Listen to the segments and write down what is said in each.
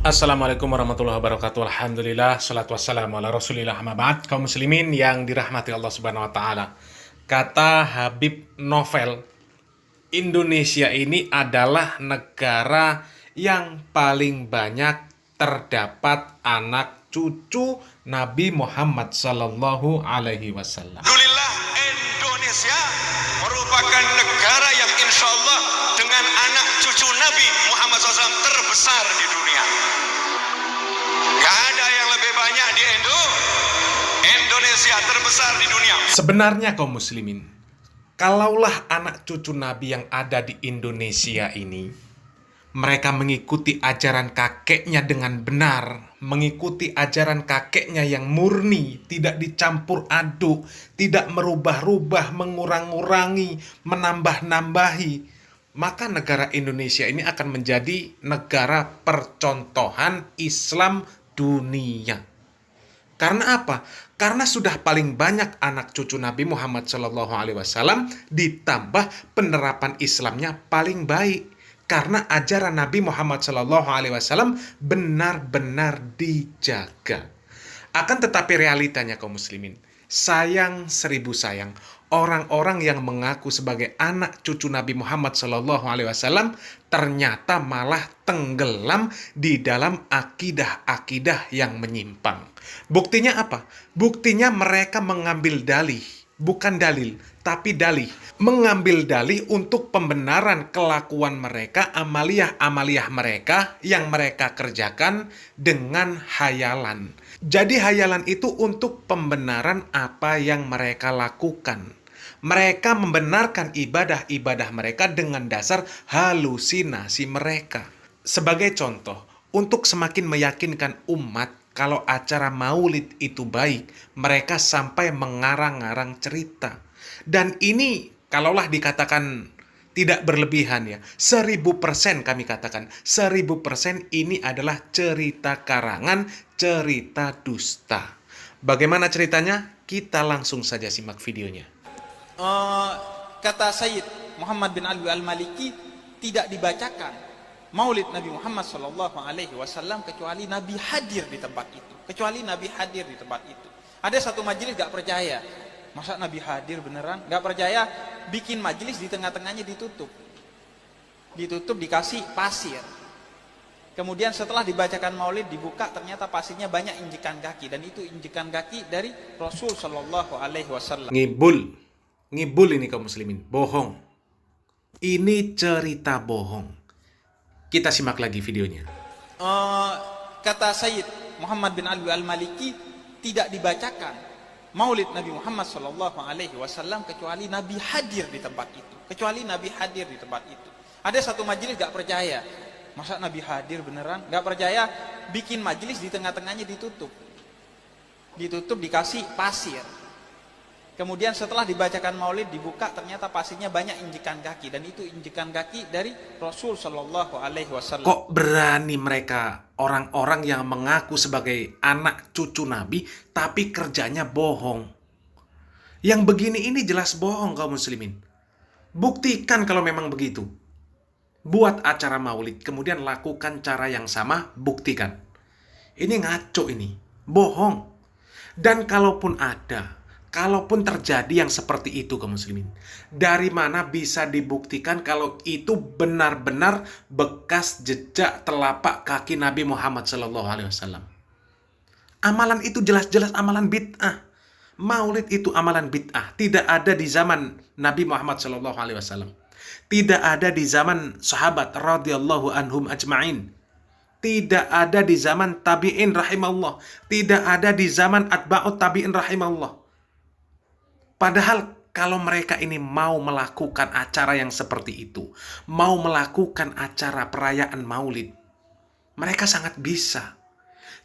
Assalamualaikum warahmatullahi wabarakatuh. Alhamdulillah, salatu wassalamu ala rasulillah, amma ba'd. Kaum muslimin yang dirahmati Allah subhanahu wa ta'ala. Kata Habib Novel, Indonesia ini adalah negara yang paling banyak terdapat anak cucu Nabi Muhammad Sallallahu Alaihi Wasallam. Alhamdulillah, Indonesia merupakan negara yang insya Allah dengan anak cucu Nabi Muhammad SAW terbesar di dunia. Gak ada yang lebih banyak di Indonesia terbesar di dunia. Sebenarnya kaum muslimin, kalaulah anak cucu Nabi yang ada di Indonesia ini, mereka mengikuti ajaran kakeknya dengan benar, mengikuti ajaran kakeknya yang murni, tidak dicampur aduk, tidak merubah-rubah, mengurang-urangi, menambah-nambahi, maka negara Indonesia ini akan menjadi negara percontohan Islam dunia. Karena apa? Karena sudah paling banyak anak cucu Nabi Muhammad SAW, ditambah penerapan Islamnya paling baik. Karena ajaran Nabi Muhammad SAW benar-benar dijaga. Akan tetapi realitanya kaum muslimin, sayang seribu sayang, orang-orang yang mengaku sebagai anak cucu Nabi Muhammad SAW ternyata malah tenggelam di dalam akidah-akidah yang menyimpang. Buktinya apa? Buktinya mereka mengambil dalih, bukan dalil, tapi dalih. Mengambil dalih untuk pembenaran kelakuan mereka, amaliyah-amaliyah mereka yang mereka kerjakan dengan hayalan. Jadi hayalan itu untuk pembenaran apa yang mereka lakukan. Mereka membenarkan ibadah-ibadah mereka dengan dasar halusinasi mereka. Sebagai contoh, untuk semakin meyakinkan umat kalau acara maulid itu baik, mereka sampai mengarang-arang cerita. Dan ini kalaulah dikatakan tidak berlebihan ya, 1000% kami katakan, 1000% ini adalah cerita karangan, cerita dusta. Bagaimana ceritanya? Kita langsung saja simak videonya. Kata Sayyid Muhammad bin Ali al-Maliki, tidak dibacakan maulid Nabi Muhammad SAW kecuali Nabi hadir di tempat itu. Kecuali Nabi hadir di tempat itu. Ada satu majelis gak percaya. Masa Nabi hadir beneran? Gak percaya, bikin majelis di tengah-tengahnya ditutup. Ditutup, dikasih pasir. Kemudian setelah dibacakan maulid, dibuka, ternyata pasirnya banyak injekan kaki. Dan itu injekan kaki dari Rasul SAW. Ngibul ini kaum muslimin, bohong. Ini cerita bohong. Kita simak lagi videonya. Kata Sayyid Muhammad bin Ali al-Maliki, tidak dibacakan maulid Nabi Muhammad SAW kecuali Nabi hadir di tempat itu. Kecuali Nabi hadir di tempat itu. Ada satu majelis gak percaya. Masa Nabi hadir beneran? Gak percaya, bikin majelis di tengah-tengahnya ditutup. Ditutup, dikasih pasir. Kemudian setelah dibacakan maulid, dibuka, ternyata pasirnya banyak injekan kaki. Dan itu injekan kaki dari Rasul SAW. Kok berani mereka, orang-orang yang mengaku sebagai anak cucu Nabi, tapi kerjanya bohong? Yang begini ini jelas bohong kaum muslimin. Buktikan kalau memang begitu. Buat acara maulid, kemudian lakukan cara yang sama, buktikan. Ini ngaco ini, bohong. Dan kalaupun ada, kalaupun terjadi yang seperti itu kaum muslimin, dari mana bisa dibuktikan kalau itu benar-benar bekas jejak telapak kaki Nabi Muhammad SAW? Amalan itu jelas-jelas amalan bid'ah. Maulid itu amalan bid'ah. Tidak ada di zaman Nabi Muhammad SAW. Tidak ada di zaman sahabat radhiyallahu anhum ajma'in. Tidak ada di zaman tabi'in rahimahullah. Tidak ada di zaman atba'ut tabi'in rahimahullah. Padahal kalau mereka ini mau melakukan acara yang seperti itu, mau melakukan acara perayaan maulid, mereka sangat bisa.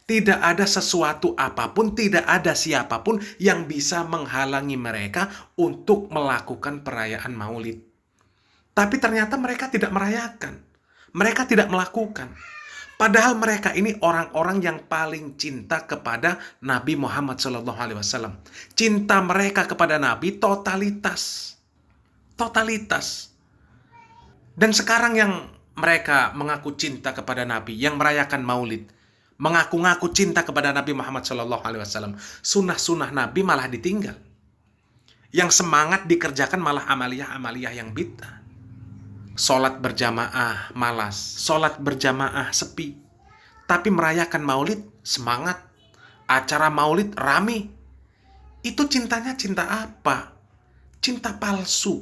Tidak ada sesuatu apapun, tidak ada siapapun yang bisa menghalangi mereka untuk melakukan perayaan maulid. Tapi ternyata mereka tidak merayakan. Mereka tidak melakukan. Padahal mereka ini orang-orang yang paling cinta kepada Nabi Muhammad SAW. Cinta mereka kepada Nabi totalitas. Totalitas. Dan sekarang yang mereka mengaku cinta kepada Nabi, yang merayakan maulid, mengaku-ngaku cinta kepada Nabi Muhammad SAW, sunnah-sunnah Nabi malah ditinggal. Yang semangat dikerjakan malah amaliyah-amaliyah yang bid'ah. Sholat berjamaah malas, sholat berjamaah sepi. Tapi merayakan maulid semangat, acara maulid rame. Itu cintanya cinta apa? Cinta palsu.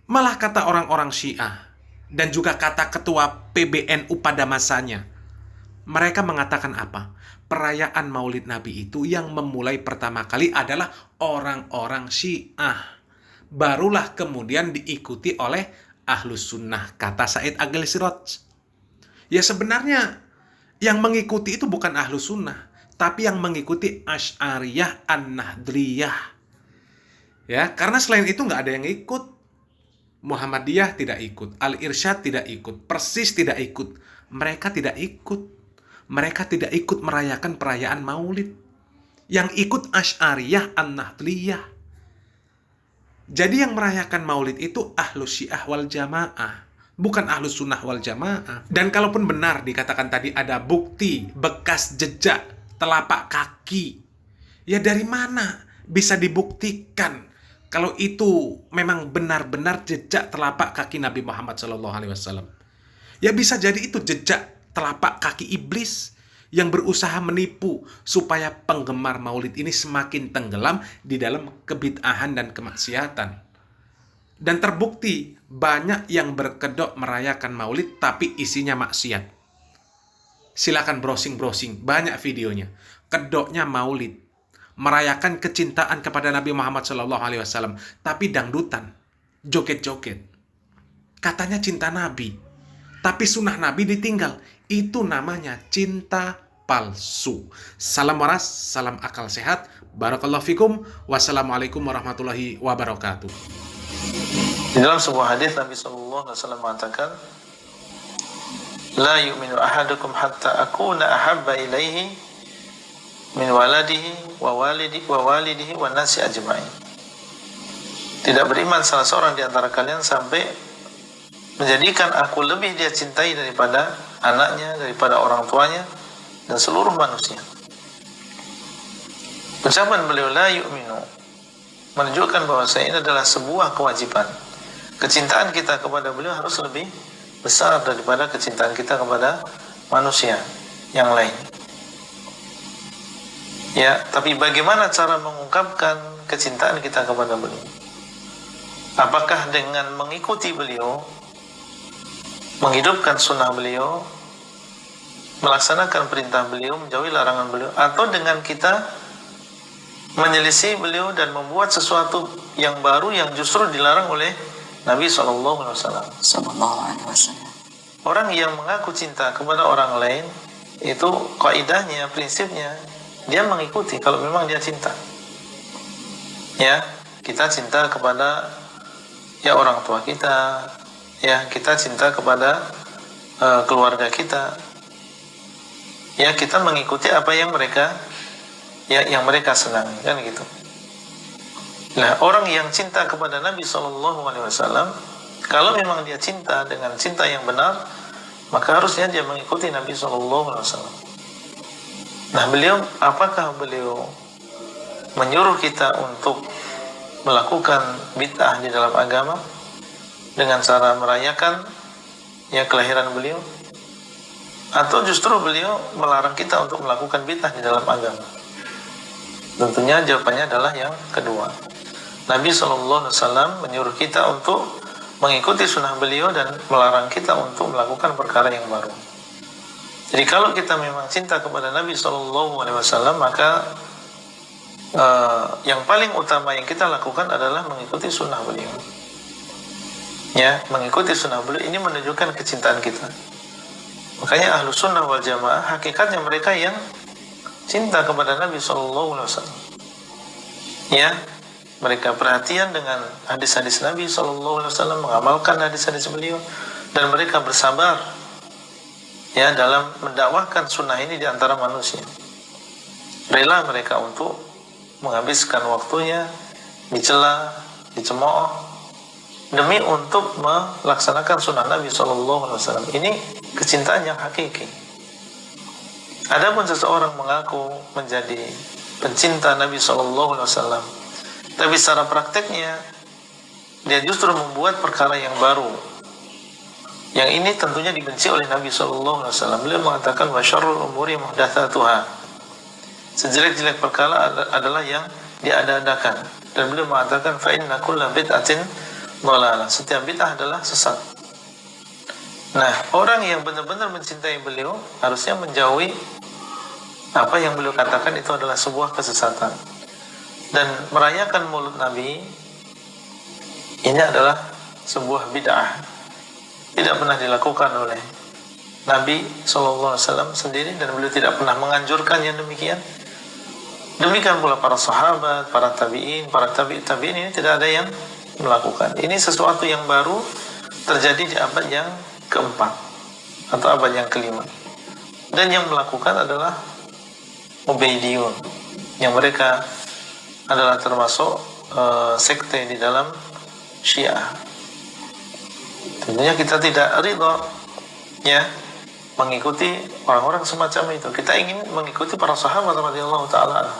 Malah kata orang-orang Syiah dan juga kata ketua PBNU pada masanya, mereka mengatakan apa? Perayaan maulid Nabi itu yang memulai pertama kali adalah orang-orang Syiah. Barulah kemudian diikuti oleh Ahlus Sunnah, kata Said Agil Siraj. Ya sebenarnya yang mengikuti itu bukan Ahlus Sunnah, tapi yang mengikuti Asy'ariyah An-Nahdliyah. Ya, karena selain itu nggak ada yang ikut. Muhammadiyah tidak ikut, Al-Irsyad tidak ikut, Persis tidak ikut. Mereka tidak ikut. Mereka tidak ikut merayakan perayaan maulid. Yang ikut Asy'ariyah An-Nahdliyah. Jadi yang merayakan maulid itu Ahlus Syiah wal Jamaah, bukan Ahlus Sunnah wal Jamaah. Dan kalaupun benar dikatakan tadi ada bukti bekas jejak telapak kaki, ya dari mana bisa dibuktikan kalau itu memang benar-benar jejak telapak kaki Nabi Muhammad SAW? Ya bisa jadi itu jejak telapak kaki iblis yang berusaha menipu supaya penggemar maulid ini semakin tenggelam di dalam kebid'ahan dan kemaksiatan. Dan terbukti banyak yang berkedok merayakan maulid tapi isinya maksiat. Silakan browsing-browsing, banyak videonya. Kedoknya maulid, merayakan kecintaan kepada Nabi Muhammad SAW, tapi dangdutan, joget-joget. Katanya cinta Nabi, tapi sunnah Nabi ditinggal. Itu namanya cinta palsu. Salam waras, salam akal sehat. Barakallahu fikum. Wassalamualaikum warahmatullahi wabarakatuh. Di dalam sebuah hadis Nabi SAW mengatakan, la yu'minu ahadukum hatta akuna ahabba ilaihi min waladihi wa walidihi wa nasi ajma'in. Tidak beriman salah seorang di antara kalian sampai menjadikan aku lebih dia cintai daripada anaknya, daripada orang tuanya, dan seluruh manusia. Ucapan beliau la yu'minu menunjukkan bahwa ini adalah sebuah kewajiban. Kecintaan kita kepada beliau harus lebih besar daripada kecintaan kita kepada manusia yang lain. Ya, tapi bagaimana cara mengungkapkan kecintaan kita kepada beliau? Apakah dengan mengikuti beliau, menghidupkan sunnah beliau, melaksanakan perintah beliau, menjauhi larangan beliau, atau dengan kita menyelisih beliau dan membuat sesuatu yang baru yang justru dilarang oleh Nabi SAW. Orang yang mengaku cinta kepada orang lain itu kaidahnya, prinsipnya dia mengikuti kalau memang dia cinta. Ya, kita cinta kepada ya orang tua kita, ya kita cinta kepada keluarga kita. Ya kita mengikuti apa yang mereka senangi, kan gitu. Nah, orang yang cinta kepada Nabi SAW, kalau memang dia cinta dengan cinta yang benar, maka harusnya dia mengikuti Nabi SAW. Nah, apakah beliau menyuruh kita untuk melakukan bid'ah di dalam agama dengan cara merayakan ya kelahiran beliau? Atau justru beliau melarang kita untuk melakukan bid'ah di dalam agama? Tentunya jawabannya adalah yang kedua. Nabi SAW menyuruh kita untuk mengikuti sunnah beliau dan melarang kita untuk melakukan perkara yang baru. Jadi kalau kita memang cinta kepada Nabi SAW, maka yang paling utama yang kita lakukan adalah mengikuti sunnah beliau. Ya, mengikuti sunnah beliau ini menunjukkan kecintaan kita. Makanya Ahlus Sunnah wal Jamaah hakikatnya mereka yang cinta kepada Nabi SAW. Ya, mereka perhatian dengan hadis-hadis Nabi SAW, mengamalkan hadis-hadis beliau, dan mereka bersabar ya dalam mendakwahkan sunnah ini di antara manusia. Rela mereka untuk menghabiskan waktunya dicela, dicemooh, demi untuk melaksanakan sunnah Nabi SAW. Ini kecintaan yang hakiki. Adapun seseorang mengaku menjadi pencinta Nabi SAW, tapi secara prakteknya dia justru membuat perkara yang baru. Yang ini tentunya dibenci oleh Nabi SAW. Beliau mengatakan wa syarrul umuri muhdatsatuha. Sejelek-jelek perkara adalah yang diada-adakan. Dan beliau mengatakan fa inna kulla bid'atin dhalalah. Setiap bid'ah adalah sesat. Nah, orang yang benar-benar mencintai beliau harusnya menjauhi apa yang beliau katakan itu adalah sebuah kesesatan. Dan merayakan Maulid Nabi ini adalah sebuah bid'ah. Tidak pernah dilakukan oleh Nabi SAW sendiri, dan beliau tidak pernah menganjurkan yang demikian. Demikian pula para sahabat, para tabi'in, para tabi'in ini tidak ada yang melakukan. Ini sesuatu yang baru terjadi di abad yang keempat atau abad yang kelima. Dan yang melakukan adalah Ubaidiyun, yang mereka adalah termasuk sekte di dalam Syiah. Tentunya kita tidak ridho ya mengikuti orang-orang semacam itu. Kita ingin mengikuti para sahabat radhiyallahu taala.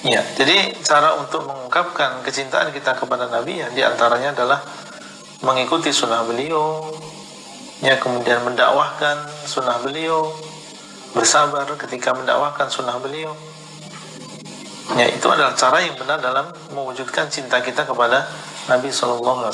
Ya, jadi cara untuk mengungkapkan kecintaan kita kepada Nabi ya diantaranya adalah mengikuti sunnah beliau, ya, kemudian mendakwahkan sunnah beliau, bersabar ketika mendakwahkan sunnah beliau. Ya, itu adalah cara yang benar dalam mewujudkan cinta kita kepada Nabi SAW.